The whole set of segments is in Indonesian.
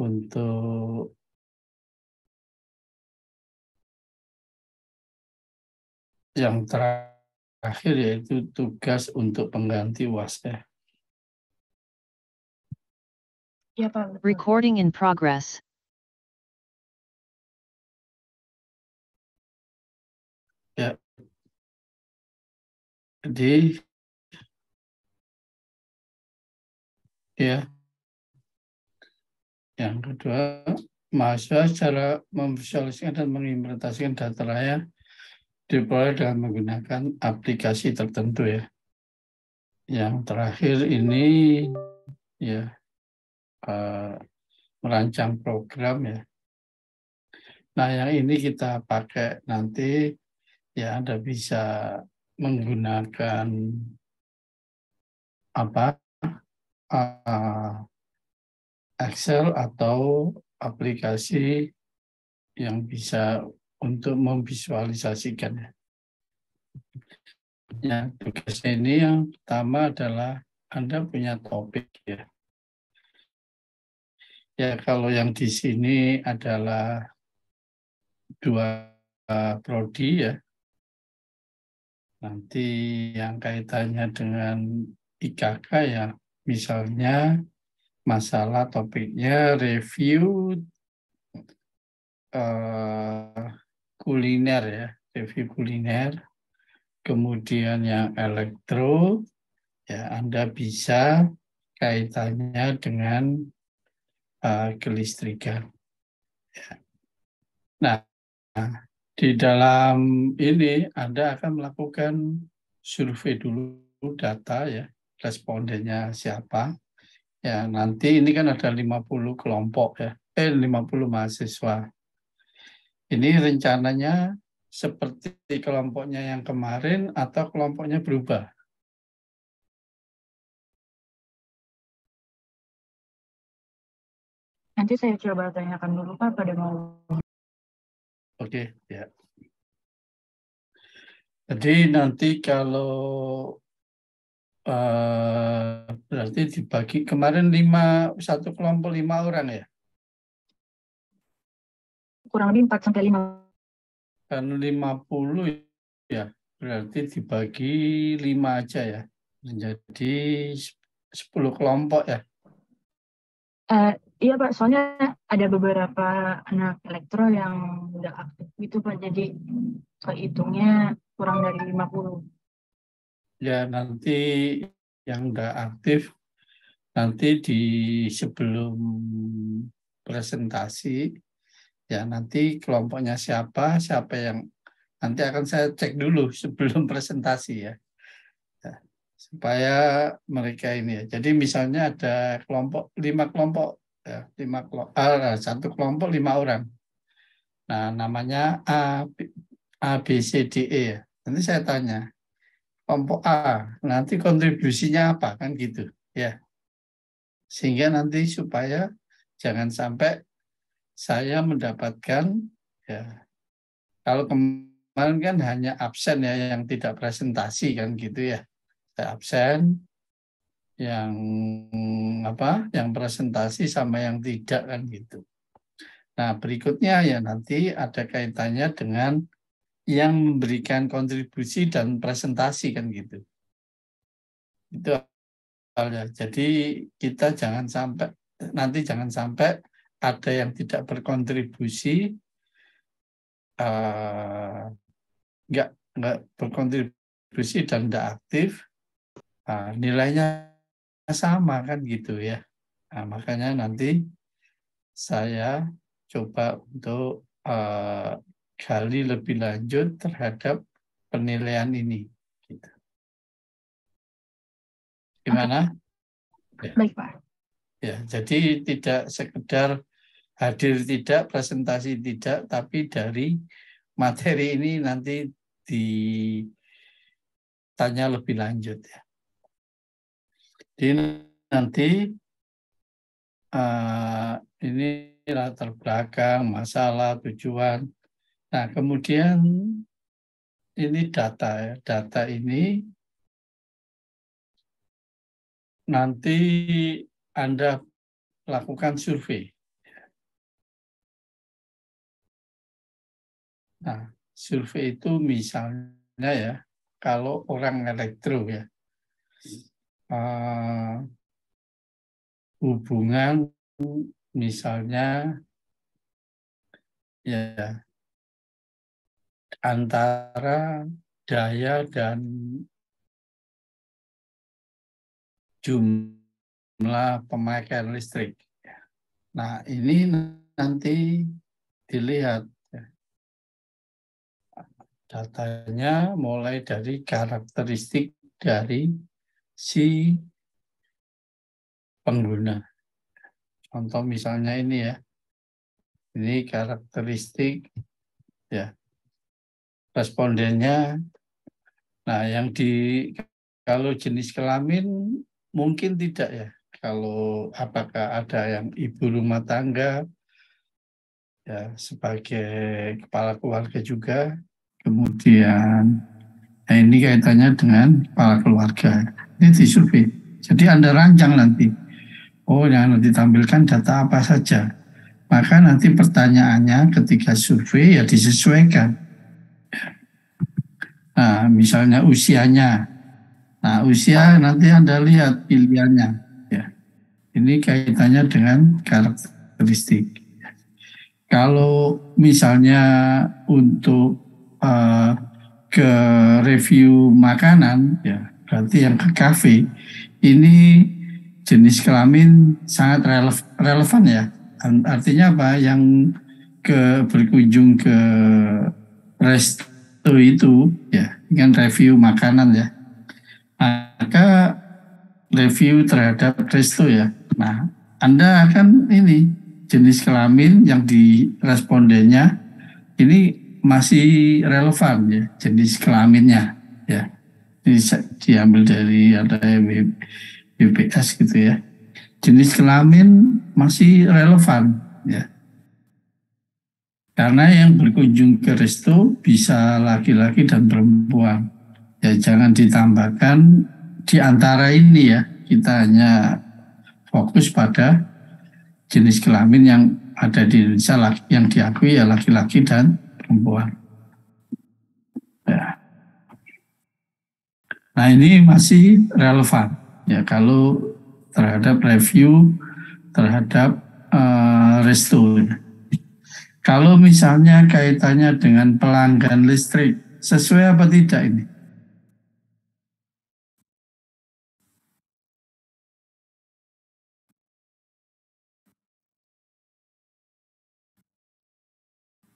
untuk yang terakhir yaitu tugas untuk pengganti UAS ya. Ya, Pak. Recording in progress. Ya. Jadi ya, yang kedua, mahasiswa secara memvisualisasikan dan mengimplementasikan data layar diperoleh dengan menggunakan aplikasi tertentu ya. Yang terakhir ini ya merancang program ya. Nah, yang ini kita pakai nanti ya Anda bisa menggunakan Excel atau aplikasi yang bisa untuk memvisualisasikan ya. Ya, tugasnya ini yang pertama adalah Anda punya topik ya. Ya, kalau yang di sini adalah 2 prodi ya. Nanti yang kaitannya dengan IKK ya, misalnya masalah topiknya review kuliner ya, review kuliner. Kemudian yang elektro, ya Anda bisa kaitannya dengan kelistrikan. Ya. Nah, di dalam ini Anda akan melakukan survei dulu data ya, respondennya siapa. Ya, nanti ini kan ada 50 kelompok ya, 50 mahasiswa. Ini rencananya seperti kelompoknya yang kemarin atau kelompoknya berubah? Nanti saya coba tanyakan dulu, Pak, pada mau. Oke, ya. Jadi nanti kalau berarti dibagi kemarin satu kelompok 5 orang ya? Kurang lebih 4 sampai 5. Kan 50 ya, berarti dibagi 5 aja ya. Menjadi 10 kelompok ya. Iya, Pak, soalnya ada beberapa anak elektro yang udah aktif gitu, Pak. Jadi kehitungnya kurang dari 50. Ya, nanti yang udah aktif nanti di sebelum presentasi ya nanti kelompoknya siapa yang nanti akan saya cek dulu sebelum presentasi ya. Ya, supaya mereka ini ya. Jadi misalnya ada 5 kelompok ya, 1 kelompok 5 orang. Nah, namanya A, B, C, D, E ya. Nanti saya tanya, kelompok A, nanti kontribusinya apa kan gitu ya. Sehingga nanti supaya jangan sampai saya mendapatkan ya, kalau kemarin kan hanya absen ya yang tidak presentasi kan gitu ya. Saya absen, yang yang presentasi sama yang tidak kan gitu. Nah, berikutnya ya nanti ada kaitannya dengan yang memberikan kontribusi dan presentasi kan gitu. Itu awalnya. Jadi kita jangan sampai ada yang tidak berkontribusi, nggak berkontribusi dan tidak aktif, nilainya sama kan gitu ya. Nah, makanya nanti saya coba untuk gali lebih lanjut terhadap penilaian ini. Gitu. Gimana? Ya. Baik, Pak. Ya, jadi tidak sekedar hadir tidak, presentasi tidak, tapi dari materi ini nanti ditanya lebih lanjut ya. Jadi nanti ini latar belakang, masalah, tujuan. Nah, kemudian ini data ya. Data ini nanti Anda lakukan survei. Nah, survei itu misalnya ya, kalau orang elektro ya, hubungan misalnya ya antara daya dan jumlah pemakaian listrik. Nah, ini nanti dilihat ya, datanya mulai dari karakteristik dari si pengguna. Contoh misalnya ini ya, ini karakteristik ya respondennya. Nah, kalau jenis kelamin mungkin tidak ya. Kalau apakah ada yang ibu rumah tangga ya sebagai kepala keluarga juga, kemudian nah ini kaitannya dengan kepala keluarga. Ini disurvei. Jadi Anda rancang nanti. Oh, yang ditampilkan data apa saja. Maka nanti pertanyaannya ketika survei ya disesuaikan. Nah, misalnya usianya. Nah, usia nanti Anda lihat pilihannya. Ya, ini kaitannya dengan karakteristik. Kalau misalnya untuk ke review makanan, ya berarti yang ke kafe, ini jenis kelamin sangat relevan ya. Artinya apa? Yang berkunjung ke resto itu, ya, dengan review makanan ya. Maka review terhadap resto ya. Nah, Anda akan ini jenis kelamin yang di respondennya ini masih relevan ya jenis kelaminnya ya. Ini diambil dari ada BPS gitu ya. Jenis kelamin masih relevan ya. Karena yang berkunjung ke resto bisa laki-laki dan perempuan. Ya jangan ditambahkan di antara ini ya. Kita hanya fokus pada jenis kelamin yang ada di Indonesia yang diakui ya laki-laki dan perempuan. Ya. Nah ini masih relevan ya kalau terhadap review terhadap resto. Kalau misalnya kaitannya dengan pelanggan listrik, sesuai apa tidak ini?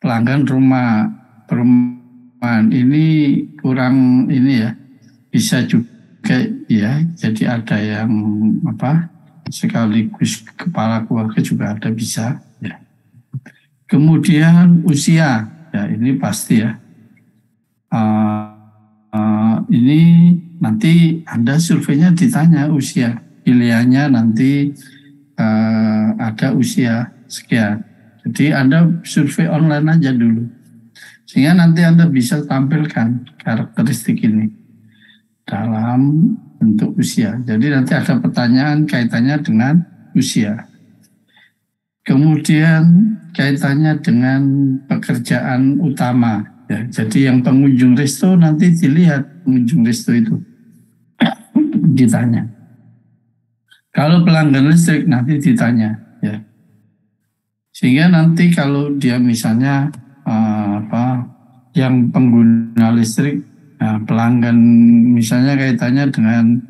Pelanggan perumahan ini kurang ini ya, bisa juga ya, jadi ada yang sekaligus kepala keluarga juga ada bisa ya. Kemudian usia, ya ini pasti ya. Ini nanti Anda surveinya ditanya usia, pilihannya nanti ada usia sekian. Jadi Anda survei online aja dulu, sehingga nanti Anda bisa tampilkan karakteristik ini dalam bentuk usia. Jadi nanti ada pertanyaan kaitannya dengan usia. Kemudian kaitannya dengan pekerjaan utama. Ya, jadi yang pengunjung resto nanti dilihat pengunjung resto itu ditanya. Kalau pelanggan listrik nanti ditanya. Ya. Sehingga nanti kalau dia misalnya yang pengguna listrik, pelanggan misalnya kaitannya dengan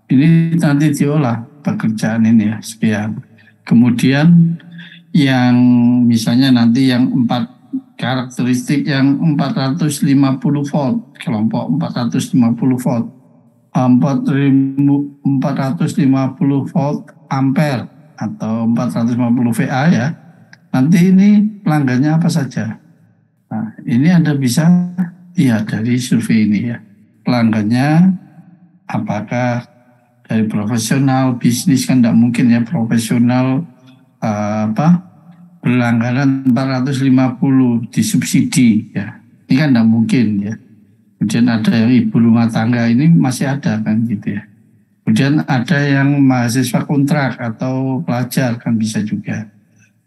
ini nanti diolah pekerjaan ini ya sekian. Kemudian yang misalnya nanti yang karakteristik yang 450 volt, kelompok 450 volt, 450 volt ampere atau 450 VA ya. Nanti ini pelanggannya apa saja. Nah, ini Anda bisa lihat dari survei ini ya. Pelanggannya apakah dari profesional, bisnis kan tidak mungkin ya profesional berlangganan 450 disubsidi ya. Ini kan tidak mungkin ya. Kemudian ada yang ibu rumah tangga ini masih ada kan gitu ya. Kemudian ada yang mahasiswa kontrak atau pelajar kan bisa juga.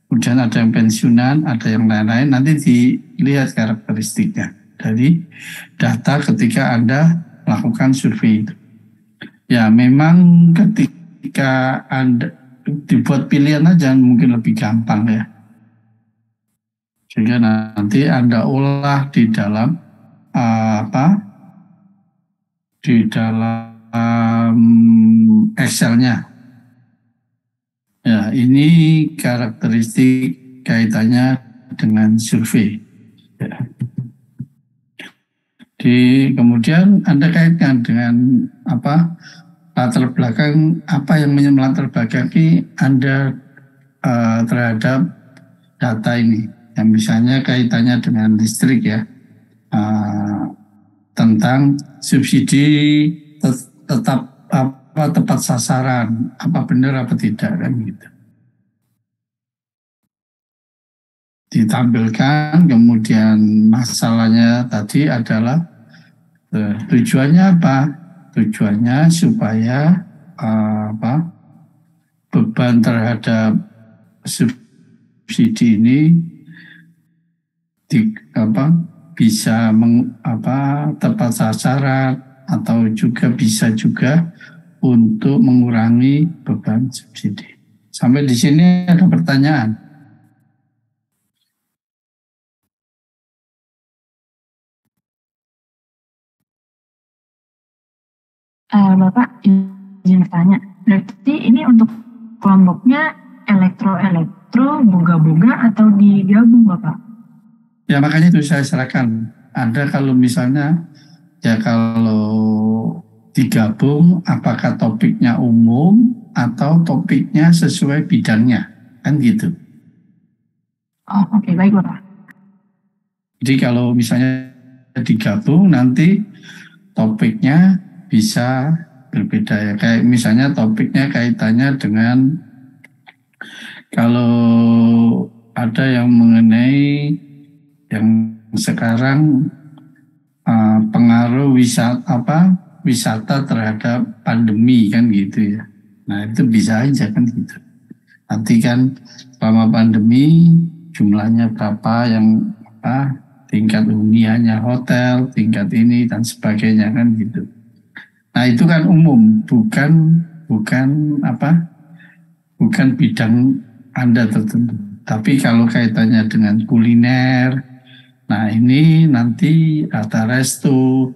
kemudian ada yang pensiunan, ada yang lain-lain, nanti dilihat karakteristiknya dari data ketika Anda melakukan survei itu. Ya memang ketika Anda dibuat pilihan aja mungkin lebih gampang ya. Sehingga nanti Anda olah di dalam di dalam Excel-nya. Ya, ini karakteristik kaitannya dengan survei. Ya. Kemudian Anda kaitkan dengan latar belakang, apa yang melatar belakangi Anda terhadap data ini. Yang misalnya kaitannya dengan listrik ya, tentang subsidi tetap tepat sasaran, apa benar apa tidak kan gitu. Ditampilkan, kemudian masalahnya tadi adalah tujuannya apa? Tujuannya supaya beban terhadap subsidi ini bisa tepat sasaran atau juga bisa juga untuk mengurangi beban subsidi. Sampai di sini ada pertanyaan. Bapak izin bertanya, berarti ini untuk kelompoknya elektro, boga-boga atau digabung Bapak? Ya makanya itu saya serahkan. Anda kalau misalnya ya kalau digabung apakah topiknya umum atau topiknya sesuai bidangnya, kan gitu. Oh oke, baik Bapak. Jadi kalau misalnya digabung nanti topiknya bisa berbeda ya. Kayak misalnya topiknya kaitannya dengan kalau ada yang mengenai yang sekarang pengaruh wisata terhadap pandemi kan gitu ya. Nah itu bisa aja kan gitu. Nanti kan selama pandemi jumlahnya berapa yang tingkat huniannya hotel, tingkat ini dan sebagainya kan gitu. Nah itu kan umum, bukan bidang Anda tertentu. Tapi kalau kaitannya dengan kuliner, nah ini nanti rata resto,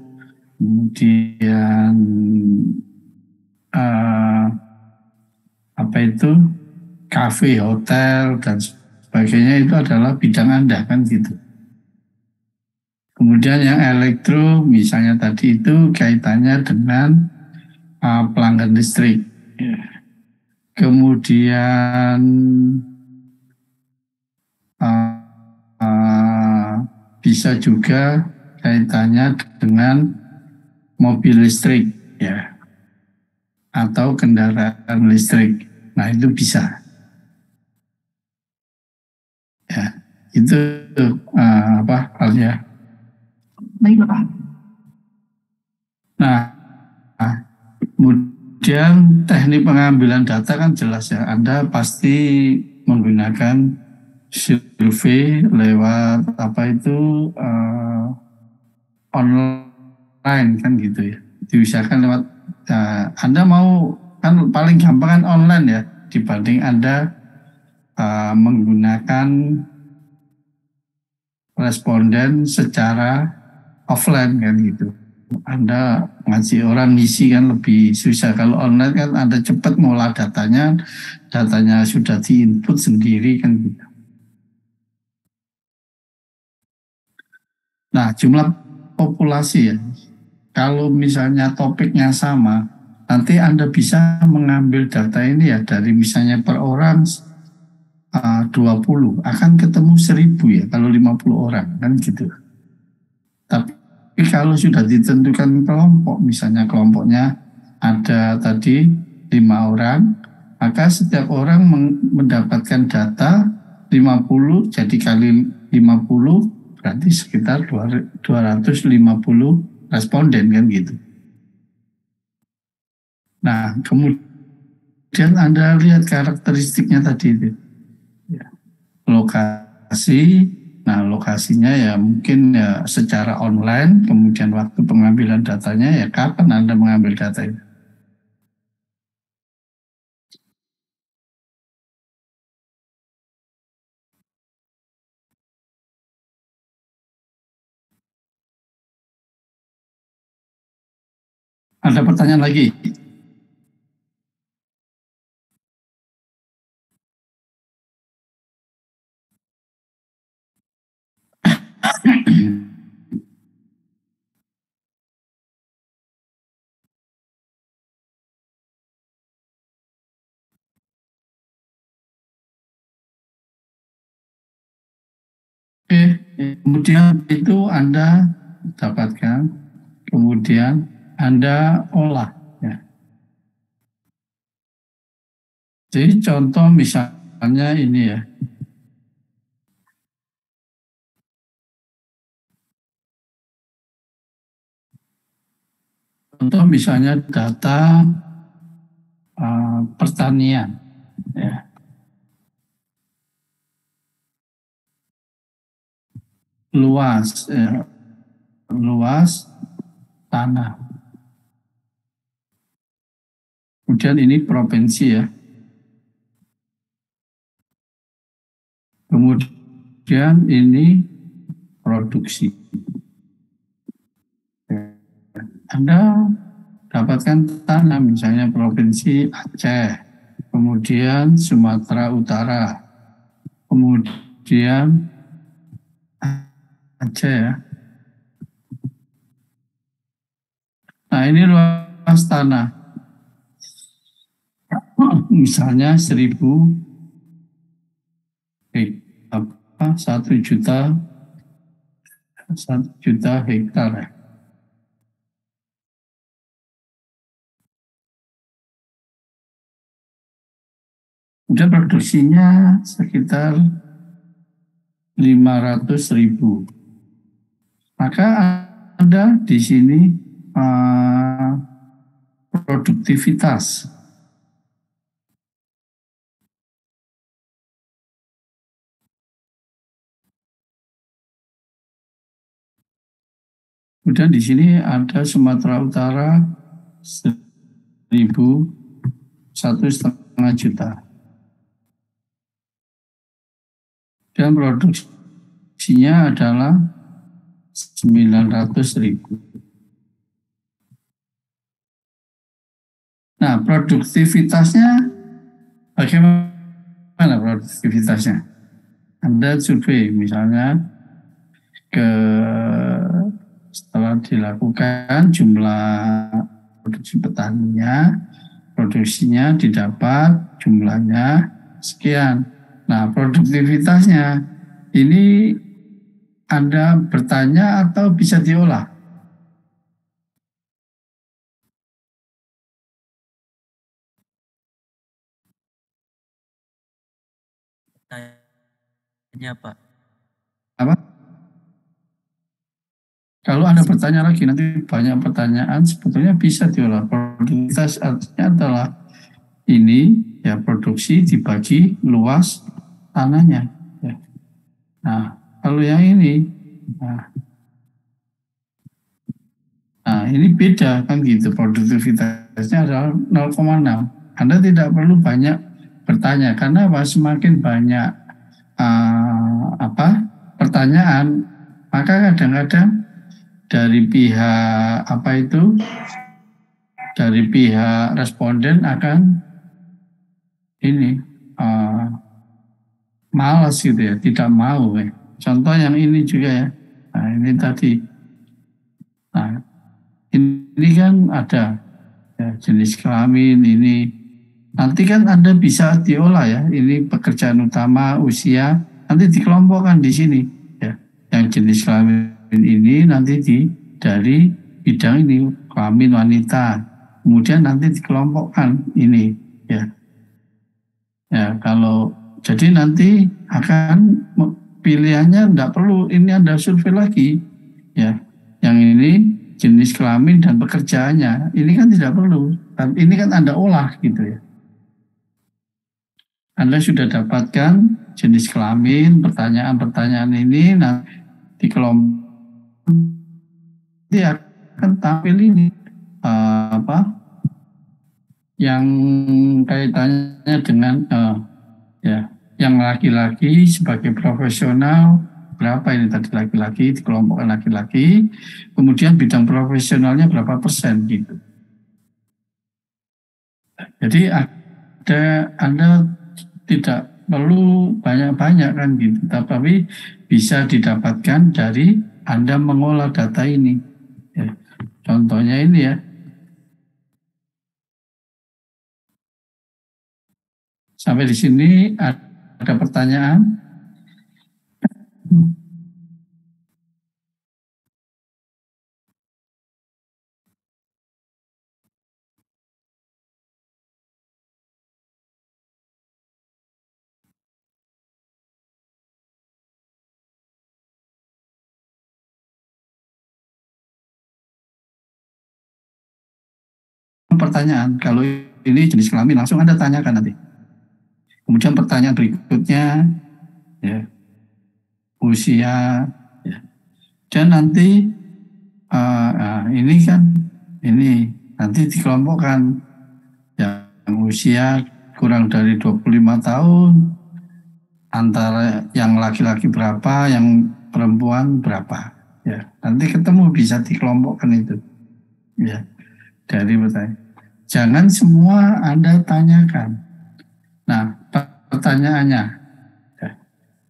kemudian kafe, hotel dan sebagainya itu adalah bidang Anda kan gitu. Kemudian yang elektro misalnya tadi itu kaitannya dengan pelanggan listrik. Kemudian bisa juga kaitannya dengan mobil listrik ya atau kendaraan listrik. Nah itu bisa. Ya, itu halnya. Baik Bapak. Nah, kemudian teknik pengambilan data kan jelas ya. Anda pasti menggunakan survei lewat online kan gitu ya. Diusahakan lewat Anda mau kan paling gampang kan online ya dibanding Anda menggunakan responden secara offline kan gitu. Anda ngasih orang ngisi kan lebih susah. Kalau online kan Anda cepat ngolah datanya sudah diinput sendiri kan gitu. Nah jumlah populasi ya, kalau misalnya topiknya sama, nanti Anda bisa mengambil data ini ya dari misalnya per orang 20 akan ketemu 1000 ya kalau 50 orang kan gitu. Tapi kalau sudah ditentukan kelompok, misalnya kelompoknya ada tadi 5 orang, maka setiap orang mendapatkan data 50 jadi kali 50 berarti sekitar 250 responden kan gitu. Nah kemudian Anda lihat karakteristiknya tadi itu. Ya. lokasi. Nah, lokasinya ya mungkin ya secara online, kemudian waktu pengambilan datanya ya kapan Anda mengambil data itu. Ada pertanyaan lagi? Oke, kemudian itu Anda dapatkan, kemudian Anda olah. Ya. Jadi contoh misalnya ini ya, contoh misalnya data pertanian. Ya. Luas, ya. Luas tanah. Kemudian ini provinsi ya. Kemudian ini produksi. Anda dapatkan tanah misalnya provinsi Aceh, kemudian Sumatera Utara, kemudian Aceh ya. Nah ini luas tanah. Misalnya 1 juta hektar ya. Kemudian produksinya sekitar 500.000. Maka ada di sini produktivitas. Kemudian di sini ada Sumatera Utara 1,5 juta. Dan produksinya adalah 900.000. Nah, produktivitasnya bagaimana produktivitasnya? Anda survei misalnya setelah dilakukan jumlah produksi petaninya, produksinya didapat jumlahnya sekian. Nah, produktivitasnya ini Anda bertanya atau bisa diolah? Tanya, Pak. Apa? Kalau Anda bertanya lagi, nanti banyak pertanyaan, sebetulnya bisa diolah. Produktivitas artinya adalah ini ya produksi dibagi luas tanahnya. Ya. Nah, kalau yang ini, nah ini beda kan gitu, produktivitasnya adalah 0,6. Anda tidak perlu banyak bertanya karena apa? Semakin banyak pertanyaan, maka kadang-kadang dari pihak dari pihak responden akan ini malas gitu ya, tidak mau ya. Contoh yang ini juga ya. Nah, ini tadi. Nah, ini kan ada ya, jenis kelamin ini. Nanti kan Anda bisa diolah ya. Ini pekerjaan utama, usia, nanti dikelompokkan di sini ya. Yang jenis kelamin ini nanti dari bidang ini, kelamin wanita. Kemudian nanti dikelompokkan ini ya. Ya, kalau jadi nanti akan pilihannya tidak perlu ini Anda survei lagi ya. Yang ini jenis kelamin dan pekerjaannya. Ini kan tidak perlu. Ini kan Anda olah gitu ya. Anda sudah dapatkan jenis kelamin, pertanyaan-pertanyaan ini nanti di kelompok nanti akan tampil ini apa yang kaitannya dengan ya yang laki-laki sebagai profesional berapa ini tadi laki-laki dikelompokkan laki-laki, kemudian bidang profesionalnya berapa persen gitu. Jadi Anda tidak perlu banyak-banyak kan gitu, tapi bisa didapatkan dari Anda mengolah data ini. Ya. Contohnya ini ya. Sampai di sini ada pertanyaan? Pertanyaan, kalau ini jenis kelamin langsung Anda tanyakan nanti. Kemudian pertanyaan berikutnya, ya, usia, ya. Dan nanti ini kan, ini nanti dikelompokkan yang usia kurang dari 25 tahun, antara yang laki-laki berapa, yang perempuan berapa. Ya, nanti ketemu bisa dikelompokkan itu. Ya, dari pertanyaan. Jangan semua Anda tanyakan. Nah, pertanyaannya, ya,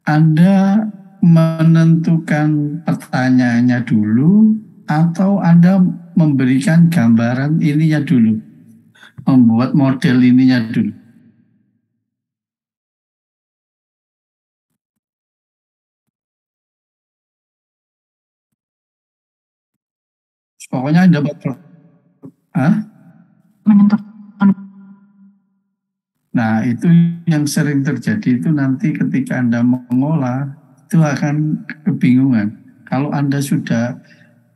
Anda menentukan pertanyaannya dulu atau Anda memberikan gambaran ininya dulu, membuat model ininya dulu. Pokoknya Anda menentukan. Nah, itu yang sering terjadi itu nanti ketika Anda mengolah, itu akan kebingungan. Kalau Anda sudah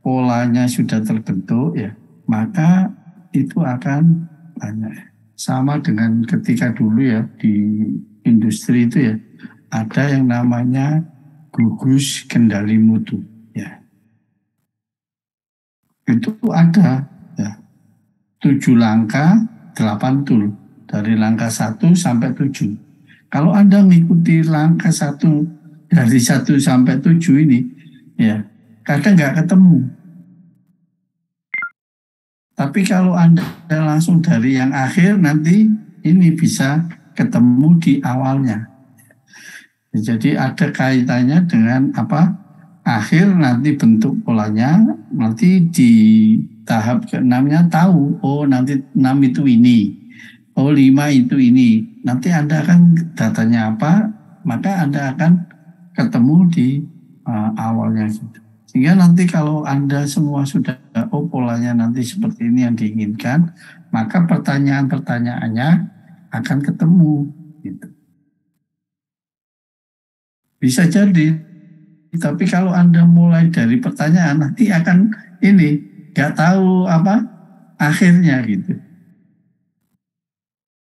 polanya sudah terbentuk ya, maka itu akan banyak. Sama dengan ketika dulu ya di industri itu ya, ada yang namanya gugus kendali mutu. Ya, itu ada ya, 7 langkah, 8 tool dari langkah 1 sampai 7. Kalau Anda mengikuti langkah 1 dari 1 sampai 7 ini, ya kadang nggak ketemu. Tapi kalau Anda langsung dari yang akhir nanti ini bisa ketemu di awalnya. Jadi ada kaitannya dengan apa? Akhir nanti bentuk polanya, nanti di tahap ke-6-nya tahu, oh nanti 6 itu ini, oh 5 itu ini. Nanti Anda akan datanya apa, maka Anda akan ketemu di awalnya gitu. Sehingga nanti kalau Anda semua sudah, oh polanya nanti seperti ini yang diinginkan, maka pertanyaan-pertanyaannya akan ketemu gitu. Bisa jadi, tapi kalau Anda mulai dari pertanyaan nanti akan ini nggak tahu apa akhirnya gitu.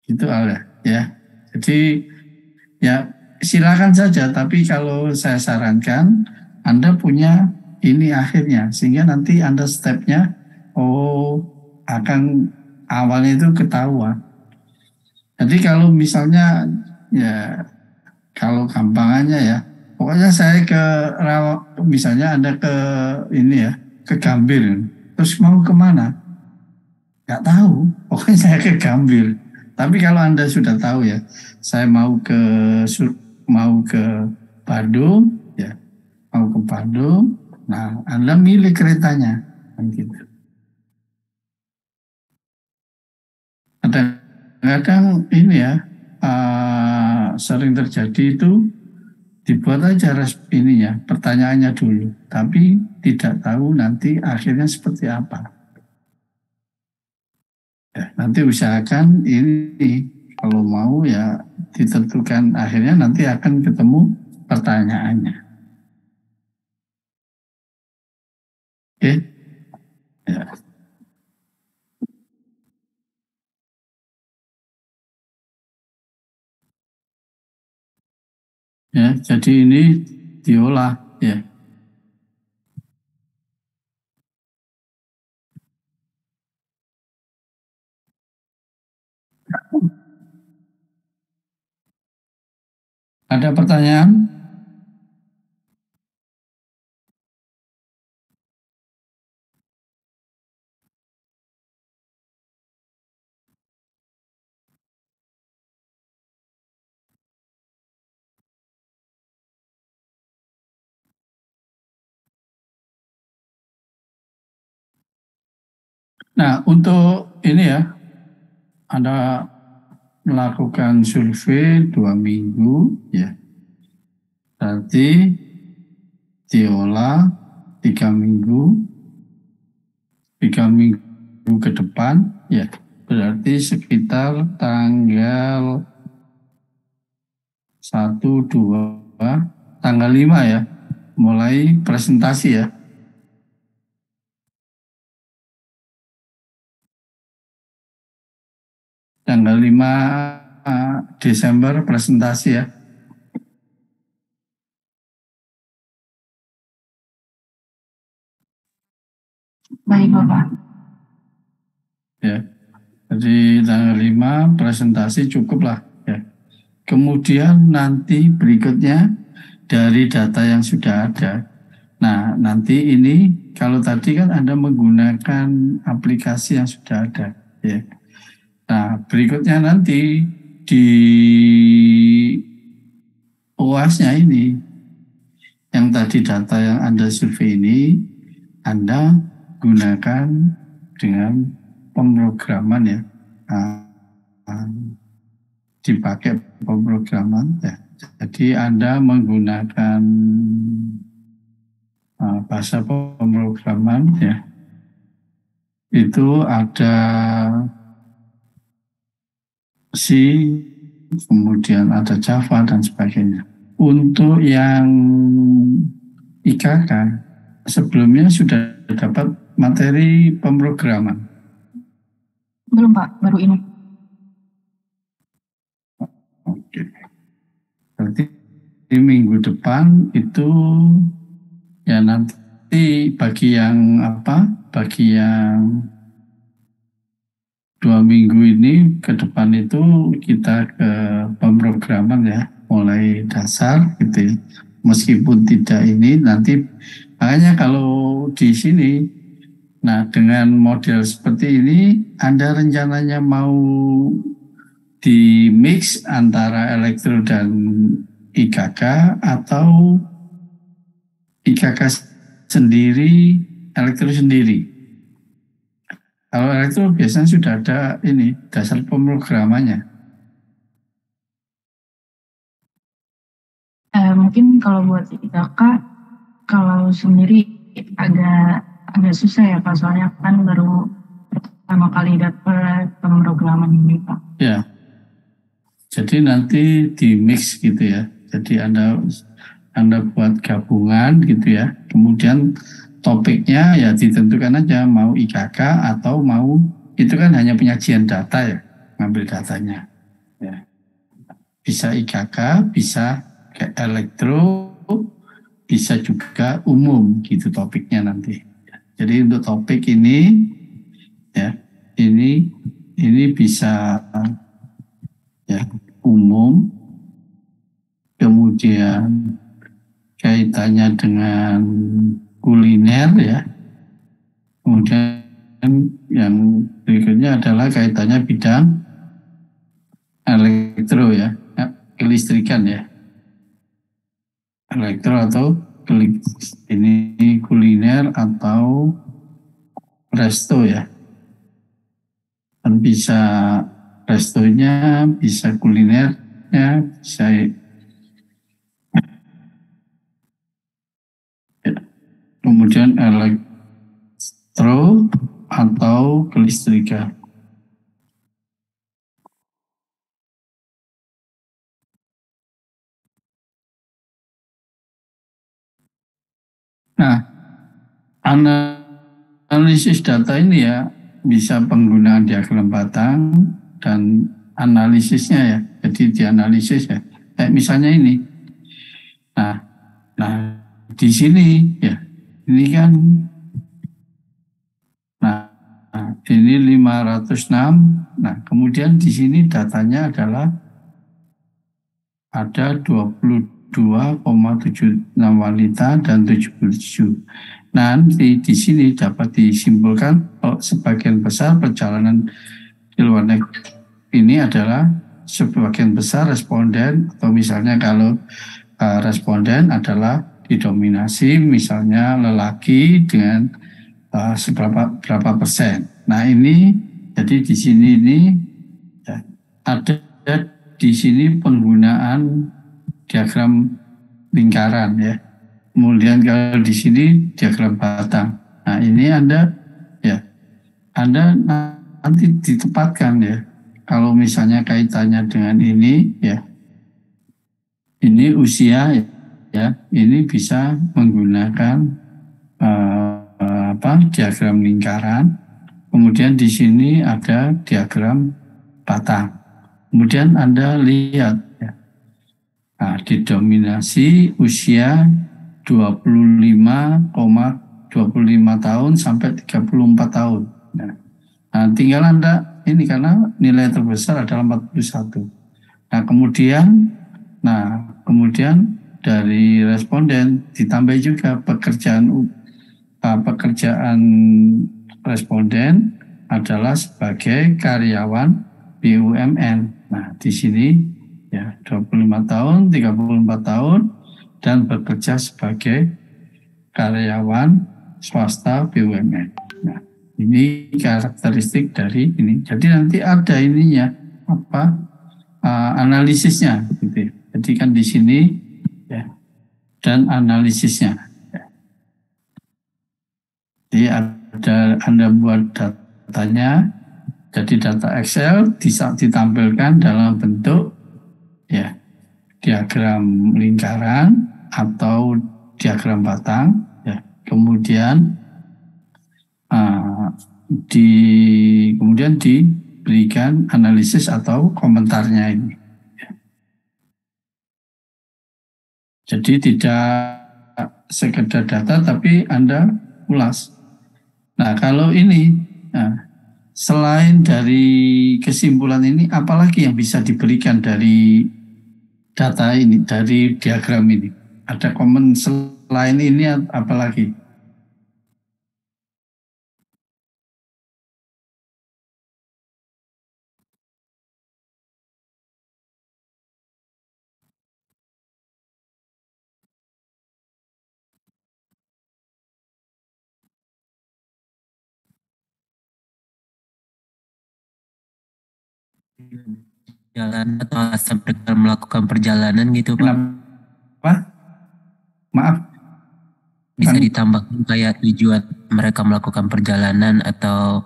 Itu ada ya. Jadi ya silakan saja, tapi kalau saya sarankan Anda punya ini akhirnya sehingga nanti Anda stepnya oh akan awalnya itu ketahuan. Jadi kalau misalnya ya kalau gampangannya ya, pokoknya saya ke misalnya Anda ke ini ya, ke Gambir, terus mau kemana? Nggak tahu, pokoknya saya ke Gambir. Tapi kalau Anda sudah tahu ya, saya mau ke Bandung, ya mau ke Bandung, nah Anda milih keretanya, kan gitu. Kadang-kadang ini ya, sering terjadi itu dibuat aja ininya pertanyaannya dulu tapi tidak tahu nanti akhirnya seperti apa ya, nanti usahakan ini kalau mau ya ditentukan akhirnya nanti akan ketemu pertanyaannya oke ya. Ya, jadi ini diolah ya. Ada pertanyaan? Nah, untuk ini ya, Anda melakukan survei 2 minggu, ya. Berarti diolah 3 minggu, 3 minggu ke depan, ya. Berarti sekitar tanggal 1, 2, tanggal 5 ya, mulai presentasi ya. Tanggal 5 Desember presentasi ya. Baik, Bapak. Ya. Jadi tanggal 5 presentasi cukup lah ya. Kemudian nanti berikutnya dari data yang sudah ada. Nah, nanti ini kalau tadi kan Anda menggunakan aplikasi yang sudah ada ya. Nah, berikutnya nanti di UAS-nya ini yang tadi data yang Anda survei ini Anda gunakan dengan pemrograman ya. Nah, dipakai pemrograman ya. Jadi Anda menggunakan bahasa pemrograman ya. Itu ada C, kemudian ada Java dan sebagainya. Untuk yang IKK sebelumnya sudah dapat materi pemrograman? Belum, Pak, baru ini. Oke. Berarti di minggu depan itu ya nanti bagi yang apa? Bagi yang 2 minggu ini ke depan itu kita ke pemrograman ya, mulai dasar gitu ya. Meskipun tidak ini nanti makanya kalau di sini, nah dengan model seperti ini Anda rencananya mau di mix antara elektro dan IKK atau IKK sendiri, elektro sendiri. Kalau elektro biasanya sudah ada ini dasar pemrogramannya. Mungkin kalau buat IKK, kalau sendiri agak susah ya Pak, soalnya kan baru pertama kali dapat pemrograman ini Pak. Ya, jadi nanti di mix gitu ya. Jadi Anda buat gabungan gitu ya. Kemudian topiknya ya ditentukan aja mau IKK atau mau itu kan hanya penyajian data ya, ngambil datanya. Ya. Bisa IKK, bisa kayak elektro, bisa juga umum gitu topiknya nanti. Jadi untuk topik ini ya ini bisa ya umum, kemudian kaitannya dengan kuliner ya, kemudian yang berikutnya adalah kaitannya bidang elektro ya, kelistrikan ya, elektro atau ini kuliner atau resto ya, kan bisa restonya, bisa kulinernya, bisa ya. Kemudian elektro atau kelistrikan. Nah, analisis data ini ya bisa penggunaan diagram batang dan analisisnya ya. Jadi dianalisis ya. Kayak misalnya ini, Nah, nah di sini ya, ini kan, nah ini 506. Nah, kemudian di sini datanya adalah ada 22,76 wanita dan 77. Nah, di sini dapat disimpulkan sebagian besar perjalanan di luar negeri ini adalah sebagian besar responden, atau misalnya kalau responden adalah didominasi misalnya lelaki dengan berapa persen. Nah ini jadi di sini ini ya, ada di sini penggunaan diagram lingkaran ya. Kemudian kalau di sini diagram batang. Nah ini Anda nanti ditempatkan ya. Kalau misalnya kaitannya dengan ini ya, ini usia ya, ini bisa menggunakan diagram lingkaran. Kemudian di sini ada diagram batang. Kemudian Anda lihat ya, nah, didominasi usia 25,25 tahun sampai 34 tahun. Nah, tinggal Anda ini karena nilai terbesar adalah 41. Nah, kemudian dari responden ditambah juga pekerjaan responden adalah sebagai karyawan BUMN. Nah, di sini ya 25 tahun, 34 tahun dan bekerja sebagai karyawan swasta BUMN. Nah, ini karakteristik dari ini. Jadi nanti ada ininya analisisnya gitu. Jadi kan di sini ya, dan analisisnya. Jadi Anda buat datanya, jadi data Excel ditampilkan dalam bentuk ya diagram lingkaran atau diagram batang. Ya. Kemudian kemudian diberikan analisis atau komentarnya ini. Jadi tidak sekedar data, tapi Anda ulas. Nah, kalau ini, selain dari kesimpulan ini, apalagi yang bisa diberikan dari data ini, dari diagram ini? Ada komen selain ini apalagi? Jalan atau alasan mereka melakukan perjalanan gitu Pak? Kenapa? Maaf. Bisa ditambahkan kayak tujuan mereka melakukan perjalanan atau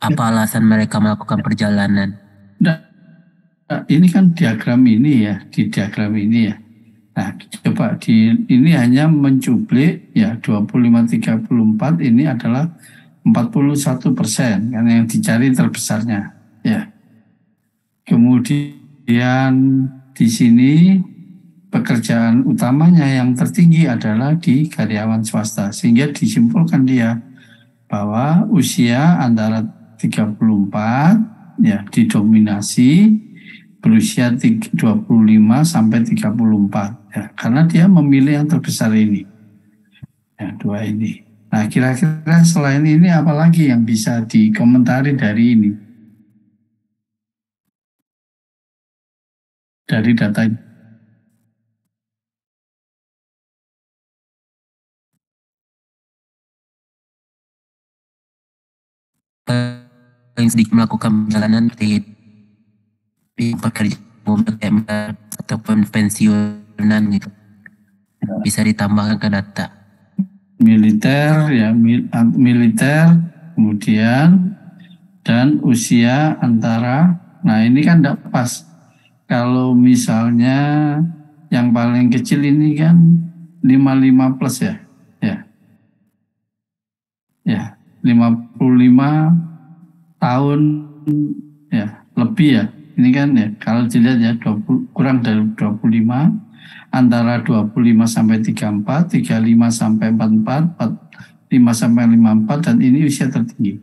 apa alasan mereka melakukan perjalanan? Nah, ini kan diagram ini ya, di diagram ini ya. Nah, coba ini hanya mencuplik ya 25-34 ini adalah 41% karena yang dicari terbesarnya ya. Kemudian di sini pekerjaan utamanya yang tertinggi adalah di karyawan swasta, sehingga disimpulkan dia bahwa usia antara 34 ya didominasi berusia 25 sampai 34 ya, karena dia memilih yang terbesar ini. Ya, dua ini. Nah, kira-kira selain ini apalagi yang bisa dikomentari dari ini? Dari data ini. Yang sedikit melakukan perjalanan di pekerjaan ataupun pensiunan gitu, bisa ditambahkan ke data. Militer ya, militer, kemudian dan usia antara, nah ini kan tidak pas. Kalau misalnya yang paling kecil ini kan 55 plus ya. Ya, 55 tahun ya, lebih ya. Ini kan ya, kalau dilihat ya 20, kurang dari 25. antara 25 sampai 34, 35 sampai 44, 45 sampai 54, dan ini usia tertinggi.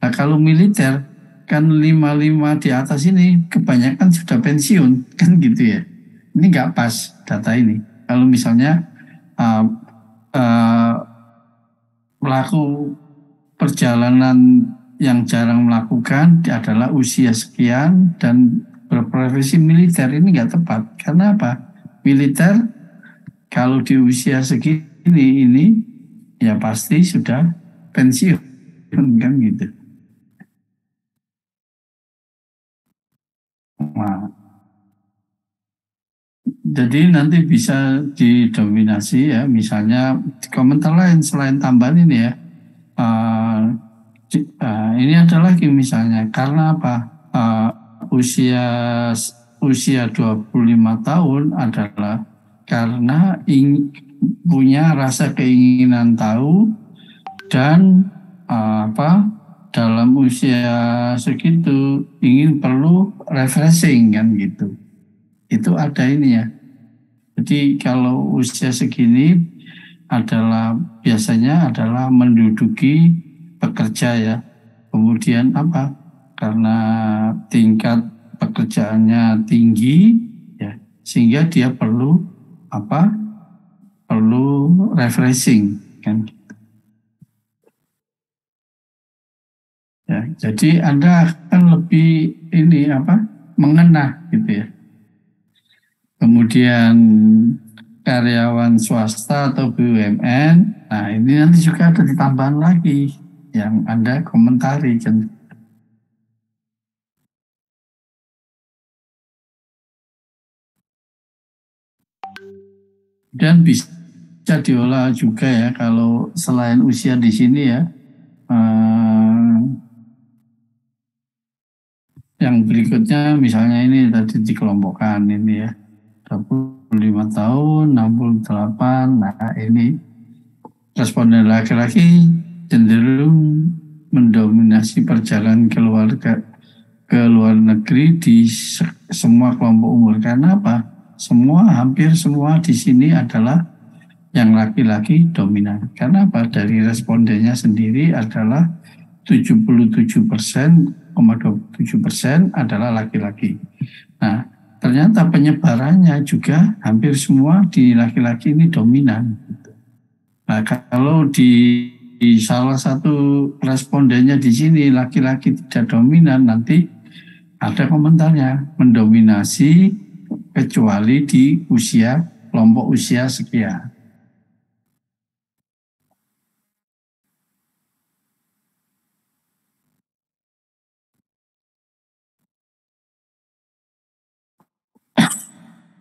Nah kalau militer kan 55 di atas ini kebanyakan sudah pensiun kan gitu ya. Ini nggak pas data ini. Kalau misalnya pelaku perjalanan yang jarang melakukan adalah usia sekian dan berprofesi militer, ini nggak tepat. Karena apa? Militer kalau di usia segini ini ya pasti sudah pensiun kan gitu. Nah, jadi nanti bisa didominasi ya, misalnya komentar lain selain tambahan ini ya. Ini ada lagi misalnya karena apa? Usia 25 tahun adalah karena punya rasa keinginan tahu dan dalam usia segitu ingin perlu refreshing kan gitu. Itu ada ini ya. Jadi kalau usia segini biasanya adalah menduduki pekerja ya. Kemudian apa? Karena tingkat pekerjaannya tinggi ya, sehingga dia perlu refreshing kan. Ya, jadi Anda akan lebih mengena gitu ya. Kemudian karyawan swasta atau BUMN, nah ini nanti juga ada ditambahan lagi yang Anda komentari kan. Dan bisa diolah juga ya kalau selain usia di sini ya, yang berikutnya misalnya ini tadi dikelompokkan ini ya, 25 tahun, 68, nah ini responden laki-laki cenderung mendominasi perjalanan ke luar negeri di semua kelompok umur. Karena apa? Hampir semua di sini adalah yang laki-laki dominan. Karena apa? Dari respondennya sendiri adalah 77,27% adalah laki-laki. Nah, ternyata penyebarannya juga hampir semua di laki-laki ini dominan. Nah, kalau di salah satu respondennya di sini laki-laki tidak dominan, nanti ada komentarnya mendominasi kecuali di kelompok usia sekian.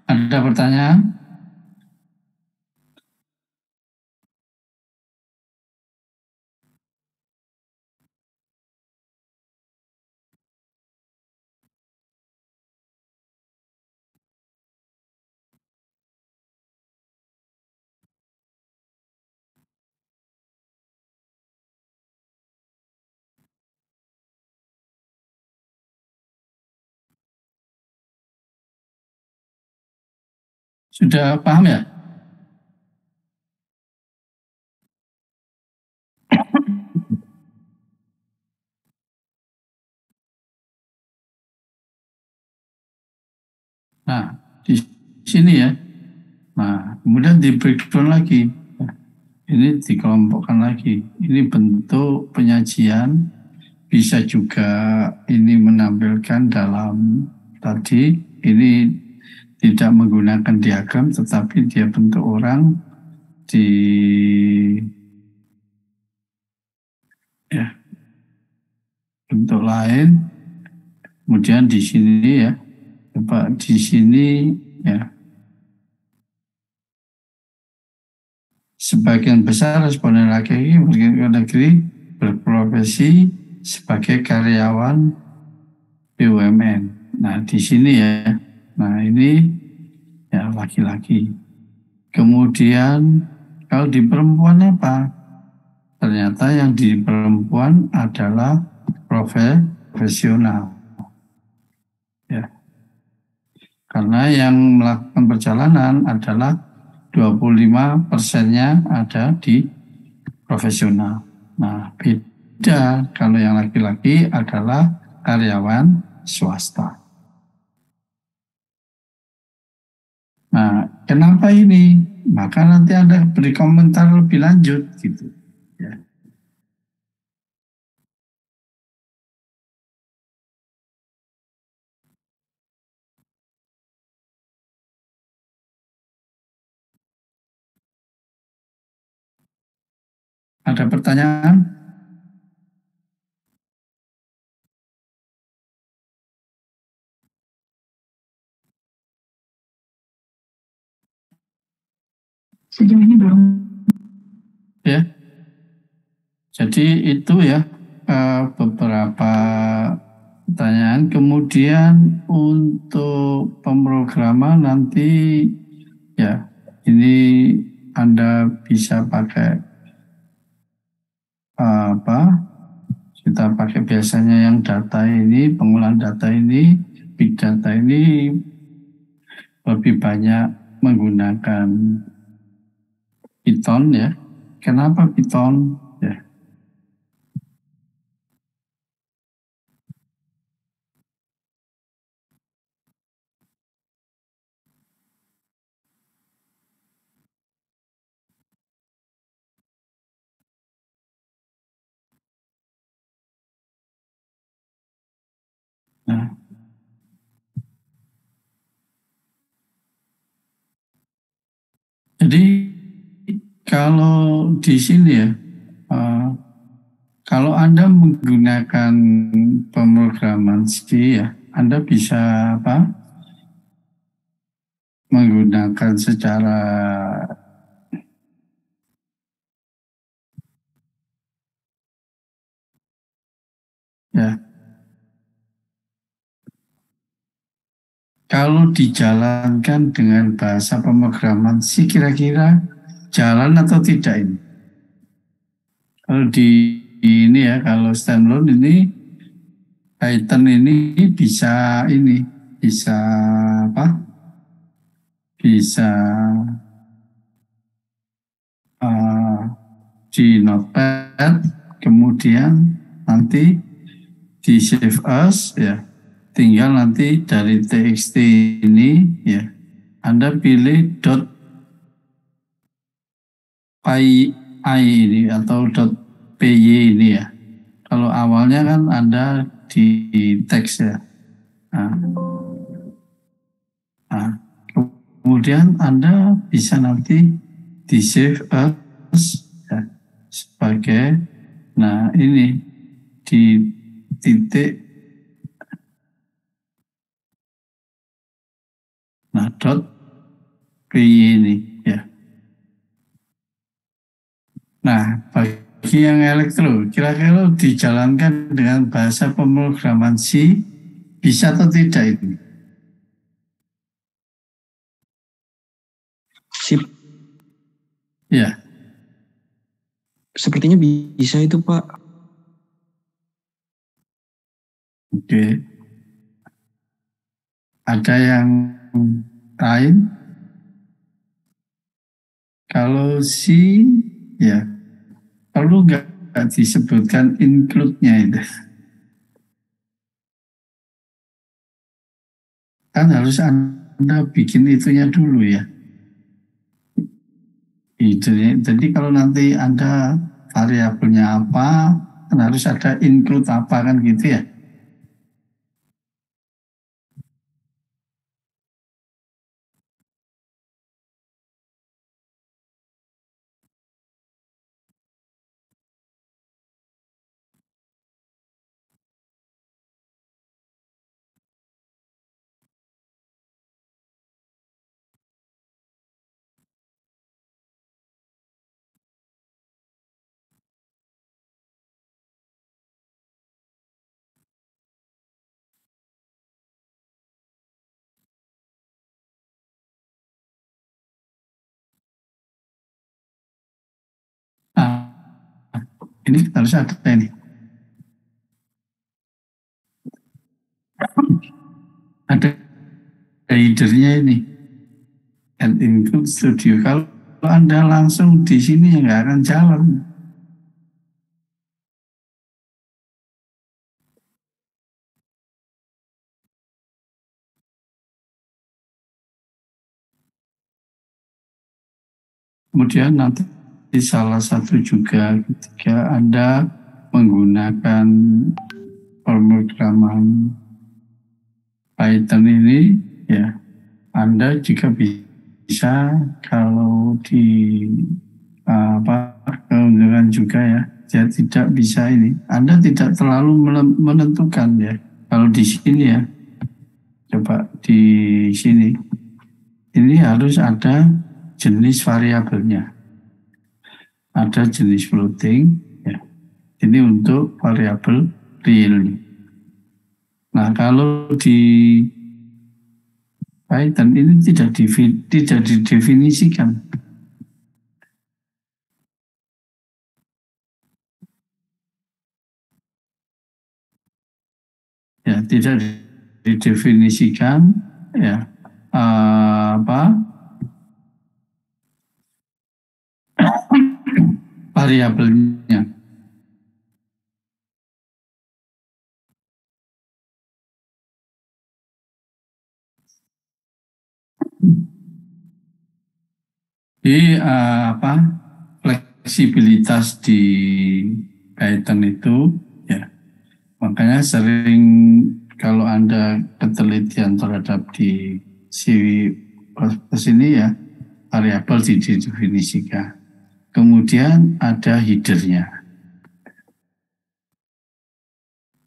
Ada pertanyaan? Sudah paham ya? Nah, di sini ya. Nah, kemudian di breakdown lagi. Ini dikelompokkan lagi. Ini bentuk penyajian, bisa juga ini menampilkan dalam tadi, ini tidak menggunakan diagram, tetapi dia bentuk orang di bentuk lain. Kemudian di sini ya, coba di sini ya, sebagian besar responden laki-laki luar negeri berprofesi sebagai karyawan BUMN. Nah di sini ya, nah ini ya laki-laki. Kemudian kalau di perempuan apa? Ternyata yang di perempuan adalah profesional. Ya. Karena yang melakukan perjalanan adalah 25%-nya ada di profesional. Nah, beda kalau yang laki-laki adalah karyawan swasta. Nah, kenapa ini? Maka nanti Anda beri komentar lebih lanjut gitu. Ya. Ada pertanyaan? Sejauh ini belum. Ya. Jadi itu ya beberapa pertanyaan. Kemudian untuk pemrograman nanti ya ini Anda bisa pakai apa? Kita pakai biasanya yang data ini, pengolahan data ini, big data ini lebih banyak menggunakan Python ya. Kenapa Python? Ya. Nah, jadi kalau di sini ya, kalau Anda menggunakan pemrograman C ya, Anda bisa apa? Menggunakan secara ya. Kalau dijalankan dengan bahasa pemrograman C kira-kira jalan atau tidak ini? Kalau di ini ya, kalau standalone ini Python ini bisa apa? Bisa uh, di notepad, kemudian nanti di save as ya, tinggal nanti dari txt ini ya, Anda pilih .py ini atau .py ini ya. Kalau awalnya kan Anda di teks ya. Nah, kemudian Anda bisa nanti di save as ya, sebagai ini di titik .py ini ya. Nah, bagi yang elektro, kira-kira dijalankan dengan bahasa pemrograman C bisa atau tidak ini? Sip. Ya. Sepertinya bisa itu, Pak. Oke. Ada yang lain? Kalau C, ya perlu nggak disebutkan include-nya itu? Kan harus Anda bikin itunya dulu ya. Jadi kalau nanti Anda variabelnya apa, kan harus ada include apa kan gitu ya. Nah, ini harus ada ini. Ada Headernya ini add include studio. Kalau Anda langsung di sini ya nggak akan jalan. Kemudian nanti salah satu juga ketika Anda menggunakan pemrograman Python ini, ya Anda juga bisa kalau di keuntungan juga ya, dia tidak bisa ini. Anda tidak terlalu menentukan ya. Kalau di sini ya, coba di sini, ini harus ada jenis variabelnya. Ada jenis floating, ya. Ini untuk variabel real. Nah, kalau di Python ini tidak didefinisikan. Ya, tidak didefinisikan ya variabelnya. Jadi fleksibilitas di Python itu ya, makanya sering kalau Anda ketelitian terhadap di C++ ini ya, variabel didefinisikan. Kemudian ada headernya.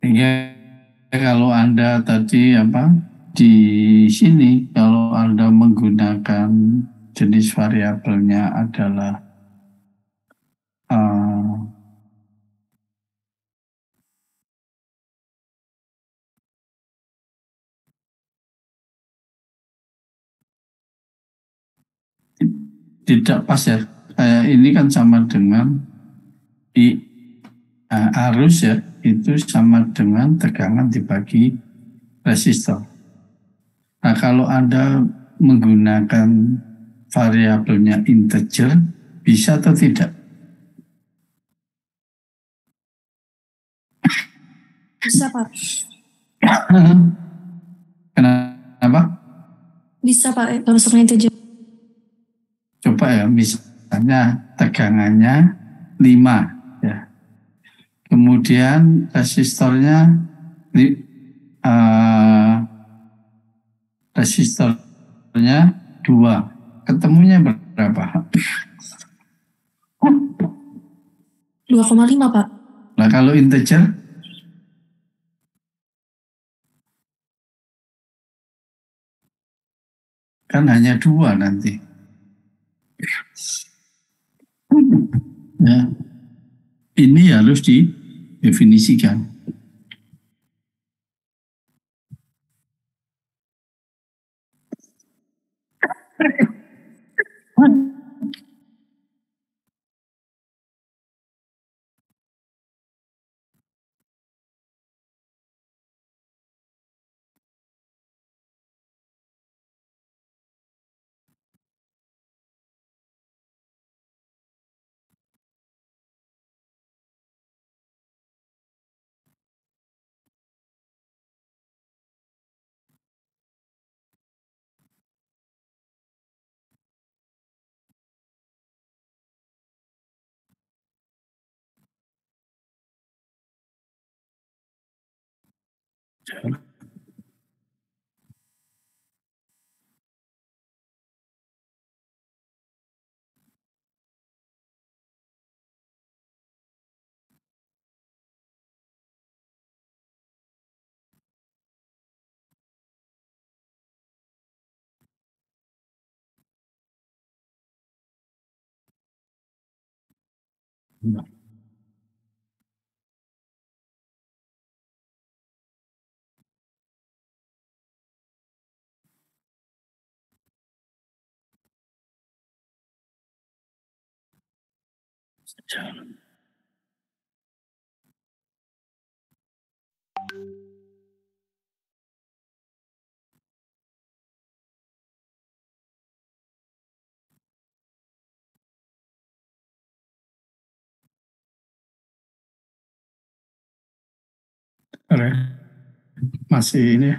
Sehingga kalau Anda tadi di sini kalau Anda menggunakan jenis variabelnya adalah tidak pas ya. Ini kan sama dengan arus ya, itu sama dengan tegangan dibagi resistor. Nah, kalau Anda menggunakan variabelnya integer, bisa atau tidak? Bisa, Pak. Kenapa? Bisa, Pak, kalau masuknya integer. Coba ya, misalnya tegangannya 5 ya. Kemudian resistornya resistornya 2. Ketemunya berapa? 2,5, Pak. Nah, kalau integer kan hanya 2 nanti. Ya. Ini harus didefinisikan. Masih ini ya.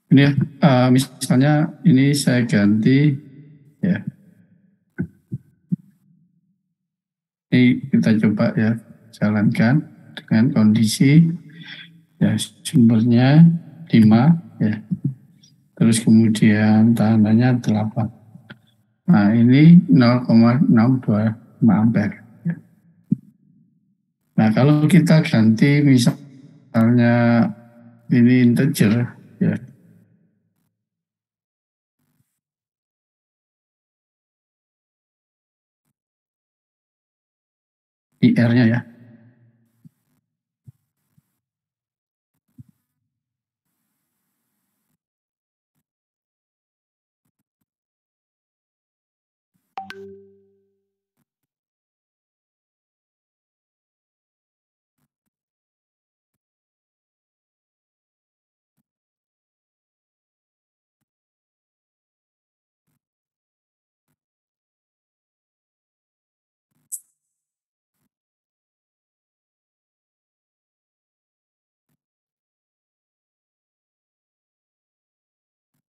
Ini ya, misalnya ini saya ganti ya. Ini kita coba ya jalankan dengan kondisi ya sumbernya 5 ya. Terus kemudian tahanannya 8. Nah, ini 0,625 ampere. Nah, kalau kita ganti misalnya ini integer ya. IR-nya ya.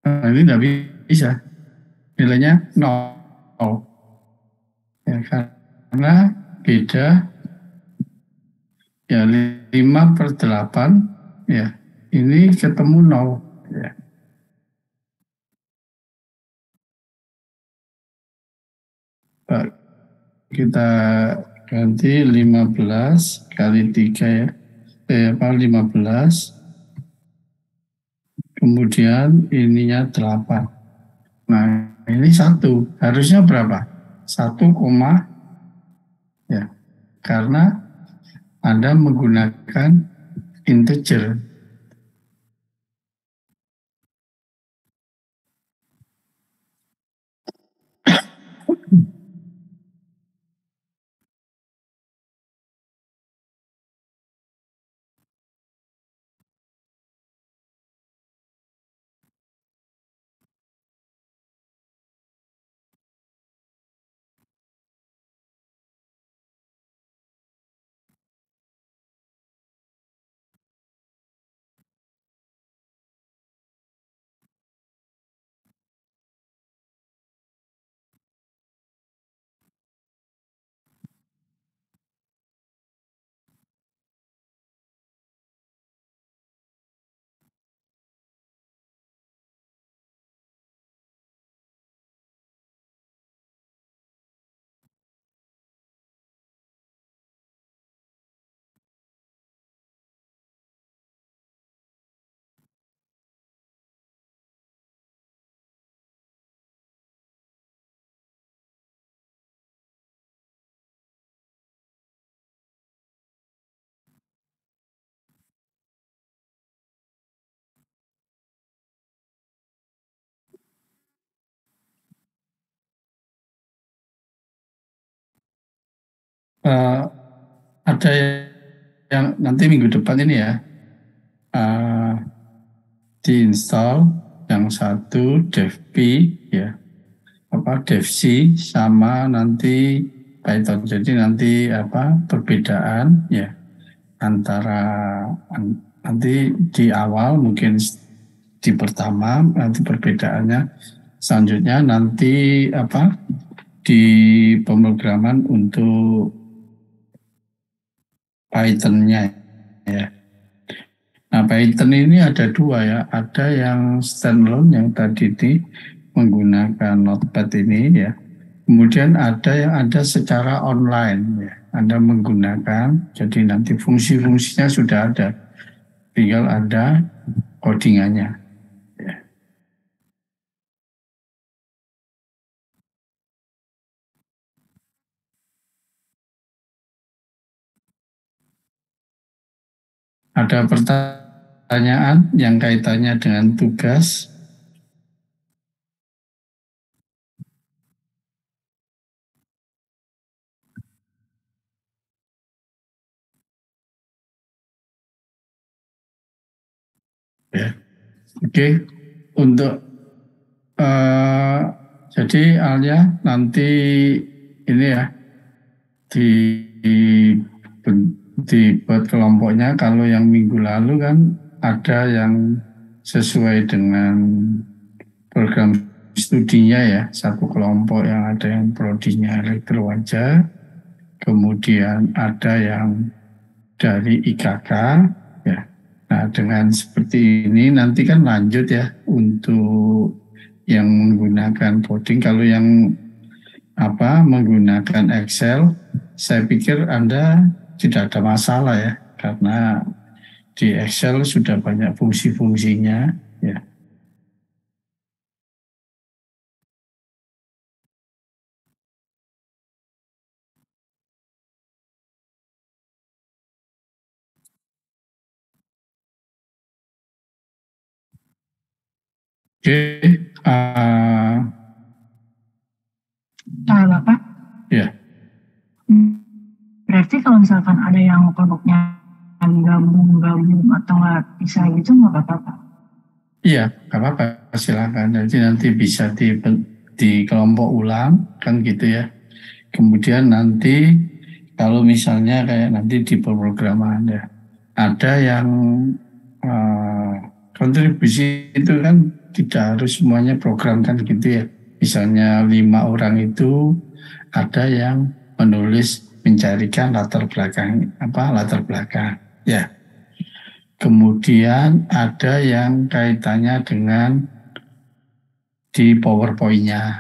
Nah, ini tidak bisa. Nilainya 0. Ya, karena beda ya 5/8 ya. Ini ketemu 0 ya. Kita ganti 15 kali 3 ya. 15. Kemudian ininya 8. Nah, ini 1. Harusnya berapa? 1, ya. Karena Anda menggunakan integer. eh, ada yang nanti minggu depan ini ya, eh, diinstal yang satu DevP ya, DevC sama nanti Python. Jadi nanti perbedaan ya antara nanti di awal mungkin di pertama nanti perbedaannya, selanjutnya nanti di pemrograman untuk Python-nya ya. Nah, Python ini ada dua ya, ada yang standalone yang tadi menggunakan Notepad ini ya. Kemudian ada yang ada secara online ya. Anda menggunakan, jadi nanti fungsi-fungsinya sudah ada, tinggal ada codingannya. Ya. Ada pertanyaan yang kaitannya dengan tugas? Ya. Oke, untuk jadi Alia nanti ini ya dibuat kelompoknya. Kalau yang minggu lalu kan ada yang sesuai dengan program studinya ya, satu kelompok yang ada yang prodinya elektro aja, kemudian ada yang dari IKK ya. Nah, dengan seperti ini nanti kan lanjut ya untuk yang menggunakan coding. Kalau yang menggunakan Excel, saya pikir Anda tidak ada masalah ya, karena di Excel sudah banyak fungsi-fungsinya ya. Oke, Bapak, ya. berarti kalau misalkan ada yang kelompoknya gabung-gabung atau nggak bisa gitu nggak apa-apa? Iya, nggak apa-apa, silakan. Jadi nanti bisa di kelompok ulang kan gitu ya. Kemudian nanti kalau misalnya kayak nanti di pemrograman ya, ada yang kontribusi itu kan tidak harus semuanya program kan gitu ya. Misalnya 5 orang itu ada yang menulis mencarikan latar belakang ya. Kemudian ada yang kaitannya dengan di PowerPoint-nya.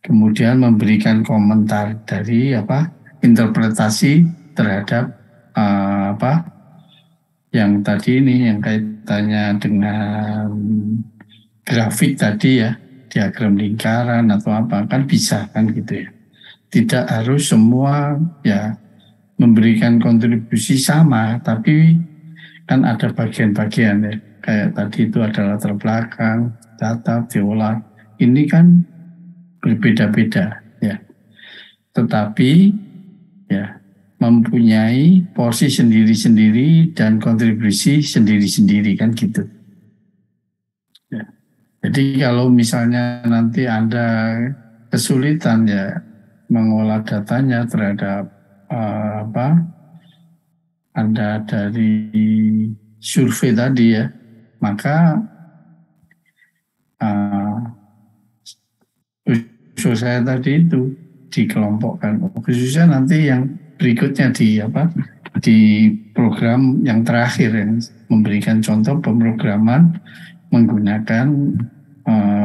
Kemudian memberikan komentar dari interpretasi terhadap yang tadi ini yang kaitannya dengan grafik tadi ya, diagram lingkaran atau apa, kan bisa kan gitu ya. Tidak harus semua ya memberikan kontribusi sama, tapi kan ada bagian-bagian ya. Kayak tadi itu ada latar belakang, data, diolah. Ini kan berbeda-beda ya. Tetapi ya mempunyai porsi sendiri-sendiri dan kontribusi sendiri-sendiri kan gitu. Ya. Jadi kalau misalnya nanti Anda kesulitan ya mengolah datanya terhadap Anda dari survei tadi ya, maka usul saya tadi itu dikelompokkan, khususnya nanti yang berikutnya di program yang terakhir yang memberikan contoh pemrograman menggunakan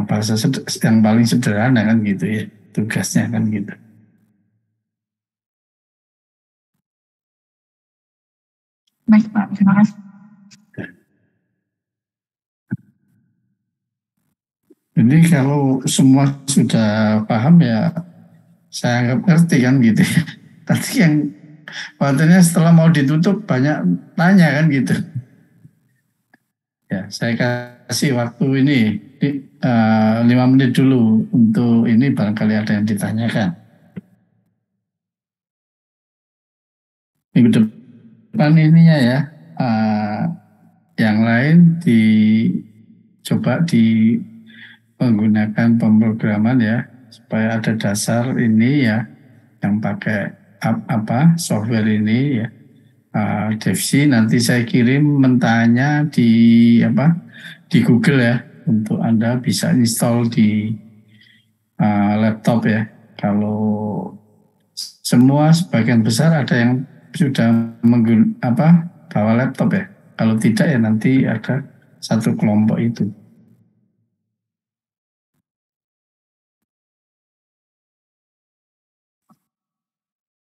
bahasa yang paling sederhana kan gitu ya, tugasnya kan gitu. Baik Pak, terima kasih. Jadi kalau semua sudah paham ya saya anggap ngerti kan gitu ya. Tadi yang waktunya setelah mau ditutup banyak tanya kan gitu. Ya, saya kasih waktu ini 5 menit dulu untuk ini barangkali ada yang ditanyakan. minggu depan ininya ya, yang lain dicoba di menggunakan pemrograman ya, supaya ada dasar ini ya, yang pakai software ini ya. Devsi nanti saya kirim mentahnya di Google ya, untuk Anda bisa install di laptop ya. Kalau semua sebagian besar ada yang sudah bawa laptop ya. Kalau tidak ya nanti ada satu kelompok itu.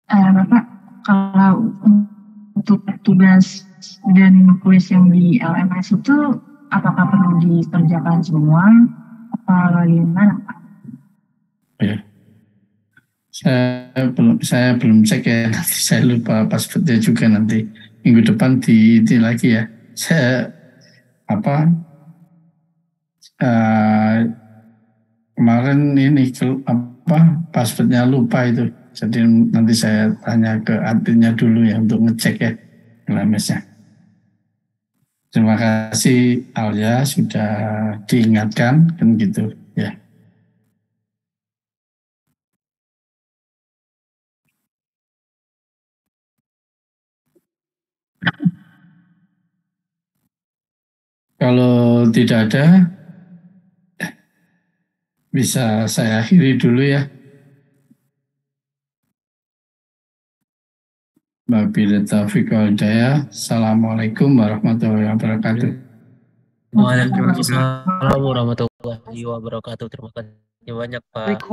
Bapak, kalau untuk tugas dan kuis yang di LMS itu apakah perlu dikerjakan semua apa bagaimana? Ya. Saya belum cek ya, nanti saya lupa passwordnya juga, nanti minggu depan di lagi ya. Saya kemarin ini passwordnya lupa itu. Jadi nanti saya tanya ke adminnya dulu ya untuk ngecek ya LMS-nya. Terima kasih Alia sudah diingatkan kan gitu ya. Kalau tidak ada, bisa saya akhiri dulu ya. Wabillahi taufiq wal hidayah. Assalamualaikum warahmatullahi wabarakatuh. Waalaikumsalam warahmatullahi wabarakatuh. Terima kasih banyak Pak.